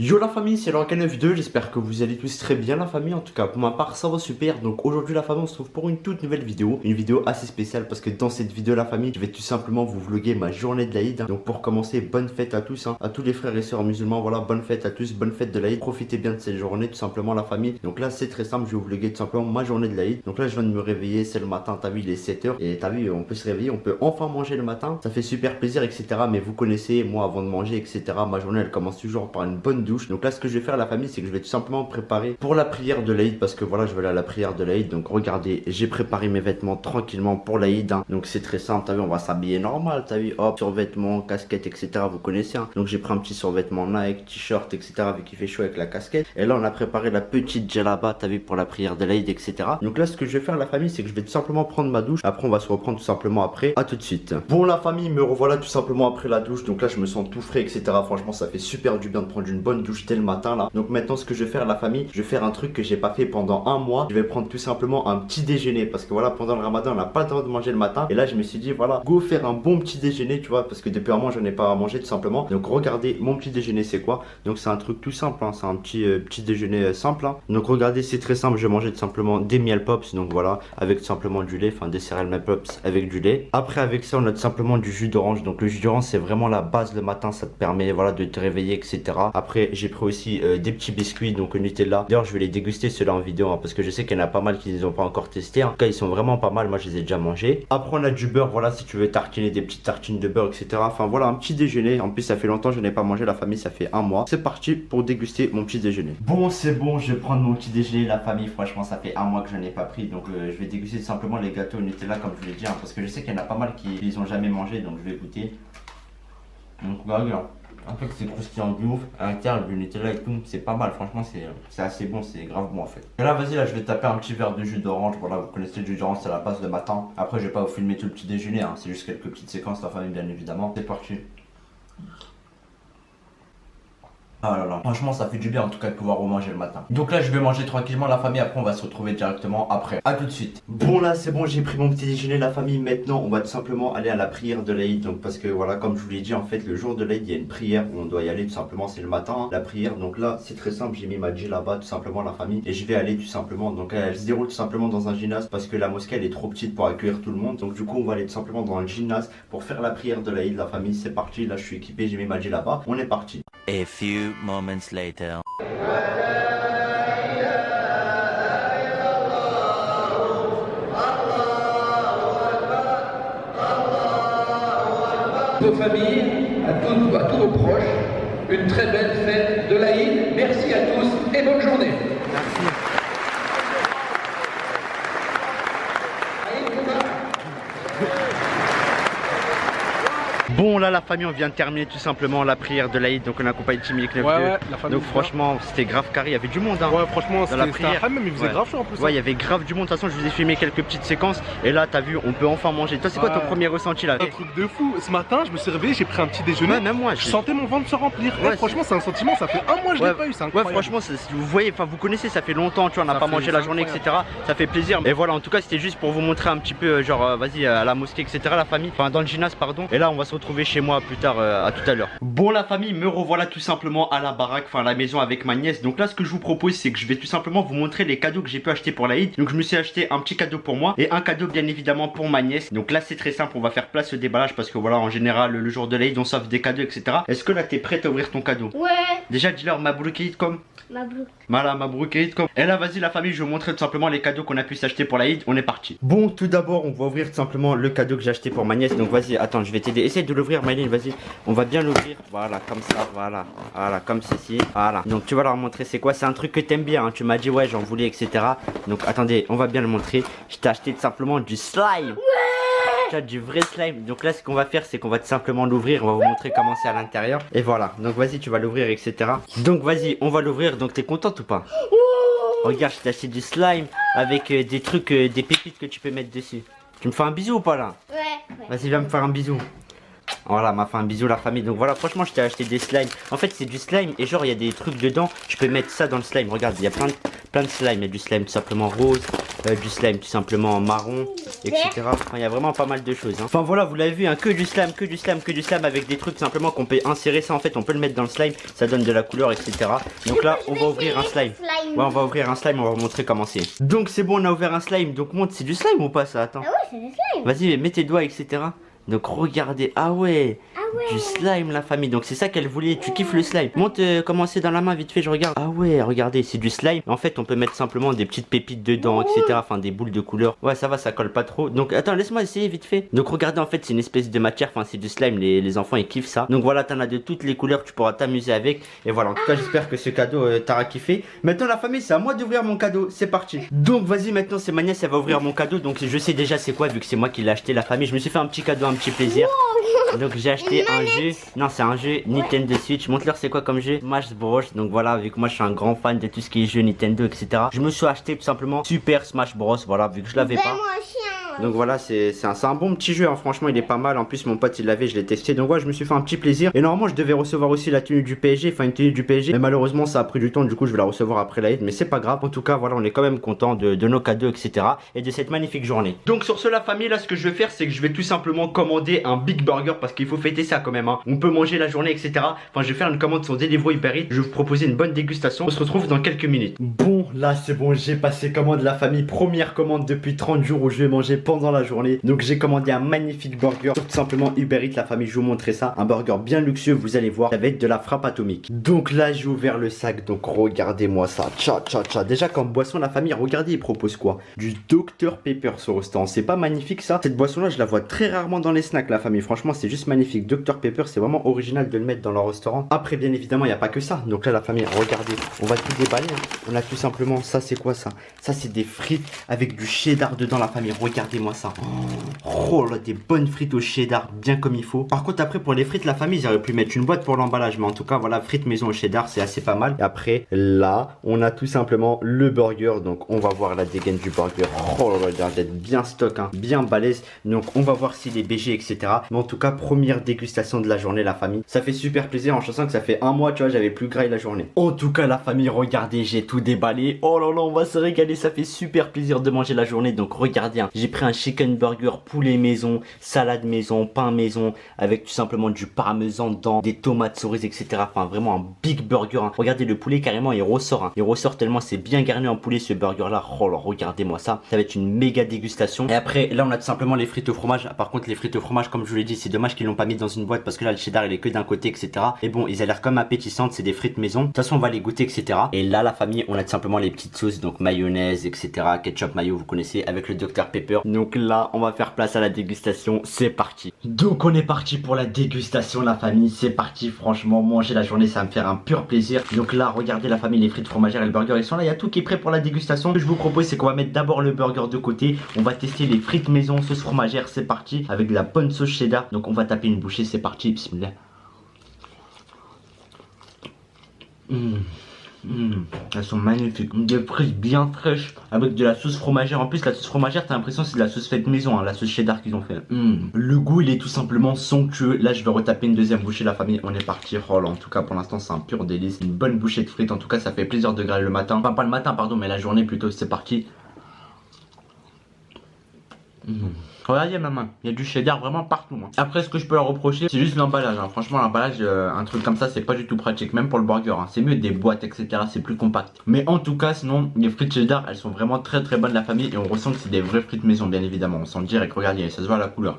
Yo la famille, c'est l'Orcan92, j'espère que vous allez tous très bien la famille, en tout cas pour ma part ça va super. Donc aujourd'hui la famille on se trouve pour une toute nouvelle vidéo, une vidéo assez spéciale parce que dans cette vidéo la famille je vais tout simplement vous vloguer ma journée de l'Aïd. Donc pour commencer, bonne fête à tous, à tous les frères et sœurs musulmans, voilà, bonne fête à tous, bonne fête de l'Aïd, profitez bien de cette journée tout simplement la famille. Donc là c'est très simple, je vais vous vloguer tout simplement ma journée de l'Aïd. Donc là je viens de me réveiller, c'est le matin, t'as vu il est 7h et t'as vu on peut se réveiller, on peut enfin manger le matin, ça fait super plaisir etc. Mais vous connaissez, moi avant de manger etc. ma journée elle commence toujours par une bonne douche. Donc là ce que je vais faire la famille, c'est que je vais tout simplement préparer pour la prière de l'Aïd parce que voilà je vais aller à la prière de l'Aïd. Donc regardez, j'ai préparé mes vêtements tranquillement pour l'Aïd, donc c'est très simple, t'as vu on va s'habiller normal, t'as vu, hop, survêtement, casquette etc. vous connaissez donc j'ai pris un petit survêtement Nike, t-shirt etc. vu qu'il fait chaud avec la casquette. Et là on a préparé la petite djellaba, t'as vu, pour la prière de l'Aïd etc. Donc là ce que je vais faire la famille, c'est que je vais tout simplement prendre ma douche, après on va se reprendre tout simplement après. À tout de suite. Bon la famille, me revoilà tout simplement après la douche. Donc là je me sens tout frais etc. Franchement ça fait super du bien de prendre une bonne douche dès le matin là. Donc maintenant ce que je vais faire la famille, je vais faire un truc que j'ai pas fait pendant un mois. Je vais prendre tout simplement un petit déjeuner parce que voilà pendant le ramadan on n'a pas le temps de manger le matin. Et là je me suis dit voilà, go faire un bon petit déjeuner tu vois, parce que depuis un mois je n'ai pas à manger tout simplement. Donc regardez mon petit déjeuner c'est quoi. Donc c'est un truc tout simple c'est un petit déjeuner simple Donc regardez c'est très simple, je vais manger tout simplement des miel pops. Donc voilà, avec tout simplement du lait, enfin des céréales miel pops avec du lait. Après avec ça on a tout simplement du jus d'orange. Donc le jus d'orange c'est vraiment la base le matin, ça te permet voilà de te réveiller etc. Après j'ai pris aussi des petits biscuits donc au Nutella. D'ailleurs je vais les déguster ceux-là en vidéo parce que je sais qu'il y en a pas mal qui ne les ont pas encore testés. En tout cas ils sont vraiment pas mal, moi je les ai déjà mangés. Après on a du beurre, voilà, si tu veux tartiner des petites tartines de beurre etc. Enfin voilà un petit déjeuner. En plus ça fait longtemps que je n'ai pas mangé la famille, ça fait un mois. C'est parti pour déguster mon petit déjeuner. Bon c'est bon, je vais prendre mon petit déjeuner la famille. Franchement ça fait un mois que je n'ai pas pris. Donc je vais déguster simplement les gâteaux au Nutella comme je l'ai dit parce que je sais qu'il y en a pas mal qui les ont jamais mangé. Donc je vais goûter. Donc regarde, en fait c'est croustillant de ouf. À l'intérieur le Nutella et tout, c'est pas mal. Franchement c'est assez bon, c'est grave bon en fait. Et là vas-y, là je vais taper un petit verre de jus d'orange. Voilà, vous connaissez le jus d'orange, c'est la base de matin. Après je vais pas vous filmer tout le petit déjeuner c'est juste quelques petites séquences la famille bien évidemment. C'est parti. Ah là là, franchement ça fait du bien en tout cas de pouvoir remanger le matin. Donc là je vais manger tranquillement la famille, après on va se retrouver directement après. A tout de suite. Bon là c'est bon, j'ai pris mon petit déjeuner la famille. Maintenant on va tout simplement aller à la prière de l'Aïd. Donc parce que voilà, comme je vous l'ai dit en fait, le jour de l'Aïd il y a une prière où on doit y aller tout simplement, c'est le matin la prière. Donc là c'est très simple, j'ai mis ma djellaba tout simplement la famille et je vais aller tout simplement. Donc elle se déroule tout simplement dans un gymnase parce que la mosquée elle est trop petite pour accueillir tout le monde. Donc du coup on va aller tout simplement dans le gymnase pour faire la prière de l'Aïd la famille. C'est parti, là je suis équipé, j'ai mis ma djellaba, on est parti. A few moments later. Vos familles, à tous vos proches, une très belle fête de l'Aïd. Merci à tous et bonne journée. Bon là la famille on vient de terminer tout simplement la prière de l'Aïd. Donc on a accompagné Timmy et Ouais, donc franchement c'était grave carré, il y avait du monde Ouais franchement dans la prière. Même il faisait grave chaud en plus. Ouais il y avait grave du monde, de toute façon je vous ai filmé quelques petites séquences. Et là t'as vu on peut enfin manger. Toi c'est quoi ton premier ressenti là? Un truc de fou, ce matin je me suis réveillé, j'ai pris un petit déjeuner. Ouais, même moi je sentais mon ventre se remplir. Franchement c'est un sentiment, ça fait un mois que je l'ai pas eu, c'est incroyable. Ouais franchement vous voyez, enfin vous connaissez, ça fait longtemps tu vois, on n'a pas mangé la journée etc. Ça fait plaisir. Et voilà en tout cas c'était juste pour vous montrer un petit peu genre vas-y à la mosquée etc. la famille, enfin dans le gymnase pardon. Et là on va se retrouver chez moi plus tard à tout à l'heure. Bon la famille, me revoilà tout simplement à la baraque, enfin à la maison avec ma nièce. Donc là ce que je vous propose c'est que je vais tout simplement vous montrer les cadeaux que j'ai pu acheter pour l'Aïd. Donc je me suis acheté un petit cadeau pour moi et un cadeau bien évidemment pour ma nièce. Donc là c'est très simple, on va faire place au déballage parce que voilà en général le jour de l'Aïd on s'offre des cadeaux etc. Est-ce que là t'es prête à ouvrir ton cadeau? Ouais. Déjà dis-leur Mabrouk Eid comme. Mabrouk. Voilà, Mabrouk Eid comme. Et là vas-y la famille, je vais vous montrer tout simplement les cadeaux qu'on a pu s'acheter pour l'Aïd. On est parti. Bon tout d'abord on va ouvrir tout simplement le cadeau que j'ai acheté pour ma nièce. Donc vas-y, attends je vais t'aider. Essaye de l'ouvrir Maëline, vas-y. On va bien l'ouvrir. Voilà comme ça, voilà comme ceci. Voilà. Donc tu vas leur montrer c'est quoi. C'est un truc que t'aimes bien Tu m'as dit ouais j'en voulais etc. Donc attendez, on va bien le montrer. Je t'ai acheté tout simplement du slime. Ouais, du vrai slime. Donc là ce qu'on va faire c'est qu'on va tout simplement l'ouvrir. On va vous montrer comment c'est à l'intérieur. Et voilà, donc vas-y tu vas l'ouvrir etc. Donc vas-y on va l'ouvrir. Donc t'es contente ou pas? Regarde, je t'ai acheté du slime avec des trucs, des pépites que tu peux mettre dessus. Tu me fais un bisou ou pas là? Ouais. Vas-y viens me faire un bisou. Voilà, m'a fait un bisou la famille. Donc voilà, franchement je t'ai acheté des slimes. En fait c'est du slime et genre il y a des trucs dedans. Tu peux mettre ça dans le slime. Regarde, il y a plein de slime. Il y a du slime tout simplement rose. du slime tout simplement en marron, etc. Enfin, il y a vraiment pas mal de choses. Hein. Enfin voilà, vous l'avez vu, hein, que du slime, que du slime, que du slime avec des trucs simplement qu'on peut insérer ça. En fait, on peut le mettre dans le slime, ça donne de la couleur, etc. Donc là, on va ouvrir un slime. Ouais, on va ouvrir un slime, on va vous montrer comment c'est. Donc c'est bon, on a ouvert un slime. Donc montre, c'est du slime ou pas ça? Attends. Ah ouais, c'est du slime. Vas-y, mets tes doigts, etc. Donc regardez, ah ouais, du slime la famille, donc c'est ça qu'elle voulait, tu kiffes le slime. Monte comment c'est dans la main vite fait, je regarde. Ah ouais, regardez, c'est du slime. En fait on peut mettre simplement des petites pépites dedans, etc. Enfin des boules de couleur. Ouais ça va, ça colle pas trop. Donc attends, laisse-moi essayer vite fait. Donc regardez, en fait c'est une espèce de matière, enfin c'est du slime, les enfants ils kiffent ça. Donc voilà, t'en as de toutes les couleurs, tu pourras t'amuser avec. Et voilà, en tout cas j'espère que ce cadeau t'aura kiffé. Maintenant la famille, c'est à moi d'ouvrir mon cadeau, c'est parti. Donc vas-y, maintenant c'est ma nièce, elle va ouvrir mon cadeau. Donc je sais déjà c'est quoi, vu que c'est moi qui l'ai acheté, la famille. Je me suis fait un petit cadeau, un petit plaisir. Donc j'ai acheté un jeu, non c'est un jeu Nintendo Switch, montre-leur c'est quoi comme jeu, Smash Bros. Donc voilà, vu que moi je suis un grand fan de tout ce qui est jeu Nintendo, etc. Je me suis acheté tout simplement Super Smash Bros. Voilà, vu que je l'avais pas. Donc voilà, c'est un bon petit jeu, hein. Franchement il est pas mal. En plus mon pote il l'avait, je l'ai testé. Donc voilà, je me suis fait un petit plaisir. Et normalement je devais recevoir aussi la tenue du PSG, enfin une tenue du PSG. Mais malheureusement ça a pris du temps, du coup je vais la recevoir après la Eid. Mais c'est pas grave, en tout cas voilà, on est quand même content de nos cadeaux, etc. Et de cette magnifique journée. Donc sur ce la famille, là ce que je vais faire c'est que je vais tout simplement commander un Big Burger. Parce qu'il faut fêter ça quand même, hein. On peut manger la journée, etc. Enfin je vais faire une commande sur Deliveroo Uber Eats. Je vais vous proposer une bonne dégustation. On se retrouve dans quelques minutes. Bon là c'est bon, j'ai passé commande la famille. Première commande depuis 30 jours où je vais manger pendant la journée. Donc j'ai commandé un magnifique burger, tout simplement Uber Eats la famille, je vais vous montrer ça. Un burger bien luxueux, vous allez voir, ça va être de la frappe atomique. Donc là j'ai ouvert le sac, donc regardez-moi ça. Tcha tcha tcha. Déjà comme boisson la famille, regardez il propose quoi? Du Dr Pepper sur le restaurant. C'est pas magnifique ça? Cette boisson là je la vois très rarement dans les snacks la famille. Franchement c'est juste magnifique. Dr Pepper c'est vraiment original de le mettre dans leur restaurant. Après bien évidemment il n'y a pas que ça. Donc là la famille, regardez, on va tout déballer, hein. On a tout simplement, ça c'est quoi ça? Ça c'est des frites avec du cheddar dedans la famille. Regardez-moi ça. Oh là, des bonnes frites au cheddar, bien comme il faut. Par contre après pour les frites la famille, j'aurais pu mettre une boîte pour l'emballage. Mais en tout cas voilà, frites maison au cheddar, c'est assez pas mal. Et après là, on a tout simplement le burger. Donc on va voir la dégaine du burger. Oh là là, il a l'air d'être bien stock, hein, bien balèze. Donc on va voir s'il est BG, etc. Mais en tout cas, première dégustation de la journée la famille. Ça fait super plaisir en sachant que ça fait un mois, tu vois, j'avais plus graille la journée. En tout cas la famille, regardez, j'ai tout déballé. Oh là là, on va se régaler, ça fait super plaisir de manger la journée. Donc regardez, hein, j'ai pris un chicken burger poulet maison, salade maison, pain maison, avec tout simplement du parmesan dedans, des tomates cerises, etc. Enfin vraiment un big burger, hein. Regardez le poulet carrément il ressort, hein. Il ressort tellement c'est bien garni en poulet ce burger là. Oh là, regardez-moi ça, ça va être une méga dégustation. Et après là on a tout simplement les frites au fromage. Par contre les frites au fromage comme je vous l'ai dit, c'est dommage qu'ils l'ont pas mis dans une boîte parce que là le cheddar il est que d'un côté, etc. Et bon ils ont l'air comme appétissantes, c'est des frites maison. De toute façon on va les goûter, etc. Et là la famille, on a tout simplement les petites sauces, donc mayonnaise, etc. Ketchup mayo, vous connaissez, avec le Dr Pepper. Donc là on va faire place à la dégustation, c'est parti. Donc on est parti pour la dégustation la famille, c'est parti. Franchement manger la journée ça va me faire un pur plaisir. Donc là regardez la famille, les frites fromagères et le burger ils sont là, il y a tout qui est prêt pour la dégustation. Ce que je vous propose c'est qu'on va mettre d'abord le burger de côté. On va tester les frites maison sauce fromagère, c'est parti, avec de la bonne sauce cheddar. Donc on va taper une bouchée, c'est parti, bismillah. Elles sont magnifiques, des frites bien fraîches avec de la sauce fromagère. En plus la sauce fromagère t'as l'impression c'est de la sauce faite maison, hein, la sauce cheddar qu'ils ont fait. Le goût il est tout simplement somptueux. Là je vais retaper une deuxième bouchée la famille, on est parti. Oh là, en tout cas pour l'instant c'est un pur délice. Une bonne bouchée de frites, en tout cas ça fait plaisir de griller le matin. Enfin pas le matin pardon, mais la journée plutôt, c'est parti. Regardez ma main, il y a du cheddar vraiment partout, hein. Après ce que je peux leur reprocher c'est juste l'emballage, hein. Franchement l'emballage, un truc comme ça c'est pas du tout pratique. Même pour le burger, hein. C'est mieux des boîtes, etc. C'est plus compact. Mais en tout cas sinon les frites cheddar elles sont vraiment très bonnes la famille. Et on ressent que c'est des vraies frites maison bien évidemment. On sent direct, regardez, ça se voit à la couleur.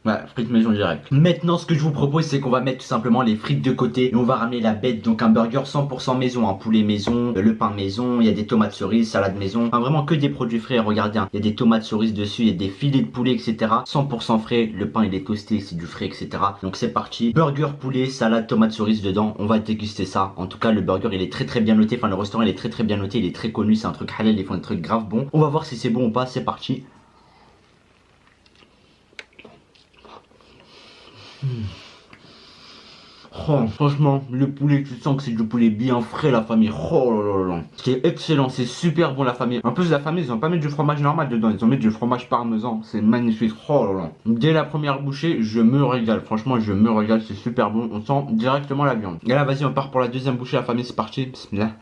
Ouais, frites maison direct. Maintenant ce que je vous propose c'est qu'on va mettre tout simplement les frites de côté. Et on va ramener la bête, donc un burger 100% maison, un poulet maison, le pain maison, il y a des tomates cerises, salade maison. Enfin vraiment que des produits frais, regardez, hein. Il y a des tomates cerises dessus, il y a des filets de poulet, etc. 100% frais, le pain il est toasté, c'est du frais, etc. Donc c'est parti, burger poulet, salade, tomates cerises dedans. On va déguster ça. En tout cas le burger il est très bien noté, enfin le restaurant il est très bien noté, il est très connu, c'est un truc halal, ils font des trucs grave bons. On va voir si c'est bon ou pas, c'est parti. Oh, franchement, le poulet, tu sens que c'est du poulet bien frais la famille. Oh là là là. C'est excellent, c'est super bon la famille. En plus la famille, ils ont pas mis du fromage normal dedans, ils ont mis du fromage parmesan. C'est magnifique. Oh là là. Dès la première bouchée, je me régale. Franchement, je me régale, c'est super bon. On sent directement la viande. Et là, vas-y, on part pour la deuxième bouchée la famille, c'est parti. Bismillah.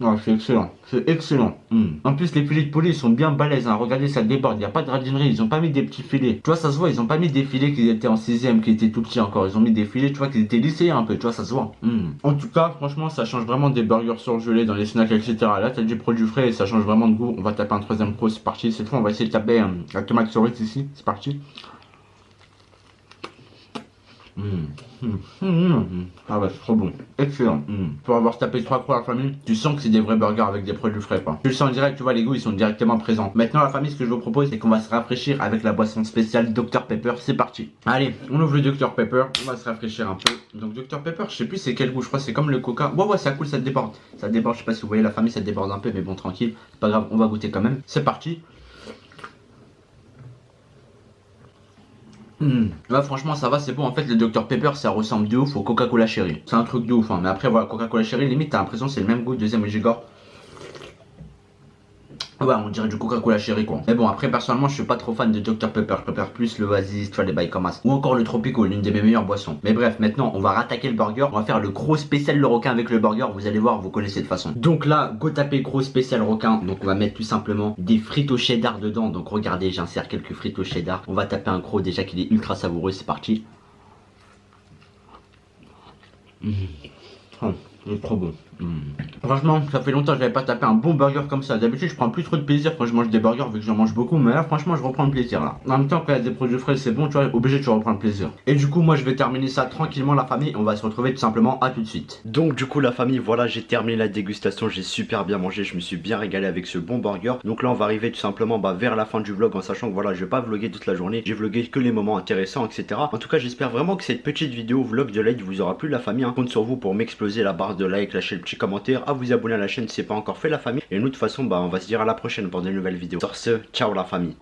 Non, c'est excellent, c'est excellent. En plus, les filets de poulet, ils sont bien balèzes, hein. Regardez, ça déborde, il n'y a pas de radinerie, ils ont pas mis des petits filets. Tu vois, ça se voit, ils ont pas mis des filets qui étaient en 6ème, qui étaient tout petits encore. Ils ont mis des filets, tu vois, qui étaient lycéens un peu, tu vois, ça se voit. En tout cas, franchement, ça change vraiment des burgers surgelés dans les snacks, etc. Là, t'as du produit frais et ça change vraiment de goût. On va taper un 3ème pro, c'est parti. Cette fois, on va essayer de taper la tomate cerise ici, c'est parti. Ah ouais, c'est trop bon, excellent. Pour avoir tapé 3 croix à la famille, tu sens que c'est des vrais burgers avec des produits frais quoi. Tu le sens direct, tu vois, les goûts ils sont directement présents. Maintenant la famille, ce que je vous propose c'est qu'on va se rafraîchir avec la boisson spéciale Dr Pepper, c'est parti. Allez, on ouvre le Dr Pepper, on va se rafraîchir un peu. Donc Dr Pepper, je sais plus c'est quel goût, je crois que c'est comme le coca. Ouais, ça coule, ça déborde. Ça déborde, je sais pas si vous voyez la famille, ça déborde un peu, mais bon tranquille, c'est pas grave, on va goûter quand même. C'est parti. Là franchement ça va, c'est bon. En fait le Dr Pepper ça ressemble de ouf au Coca-Cola Cherry. C'est un truc de ouf hein. Mais après voilà, Coca-Cola Cherry limite t'as l'impression c'est le même goût, deuxième Gigor. Ouais, on dirait du Coca-Cola Cherry quoi. Mais bon, après personnellement je suis pas trop fan de Dr Pepper. Je préfère plus le Oasis, tu vois, les bails comme ça. Ou encore le Tropico, l'une de mes meilleures boissons. Mais bref, maintenant on va rattaquer le burger. On va faire le gros spécial le requin avec le burger. Vous allez voir, vous connaissez de toute façon. Donc là, go taper gros spécial requin. Donc on va mettre tout simplement des frites au cheddar dedans. Donc regardez, j'insère quelques frites au cheddar. On va taper un gros déjà qu'il est ultra savoureux. C'est parti. C'est trop bon. Franchement, ça fait longtemps que j'avais pas tapé un bon burger comme ça. D'habitude, je prends plus trop de plaisir quand je mange des burgers vu que j'en mange beaucoup. Mais là, franchement, je reprends le plaisir là. En même temps, quand il y a des produits frais, c'est bon, tu vois, obligé de reprendre le plaisir. Et du coup, moi, je vais terminer ça tranquillement, la famille. On va se retrouver tout simplement à tout de suite. Donc du coup la famille, voilà, j'ai terminé la dégustation, j'ai super bien mangé, je me suis bien régalé avec ce bon burger. Donc là on va arriver tout simplement vers la fin du vlog, en sachant que voilà, je vais pas vlogger toute la journée, j'ai vlogué que les moments intéressants, etc. En tout cas j'espère vraiment que cette petite vidéo vlog de like vous aura plu, la famille, hein. Compte sur vous pour m'exploser la barre de like, lâcher le petit commentaire, à vous abonner à la chaîne si c'est pas encore fait, la famille. Et nous de toute façon on va se dire à la prochaine pour de nouvelles vidéos. Sur ce, ciao la famille.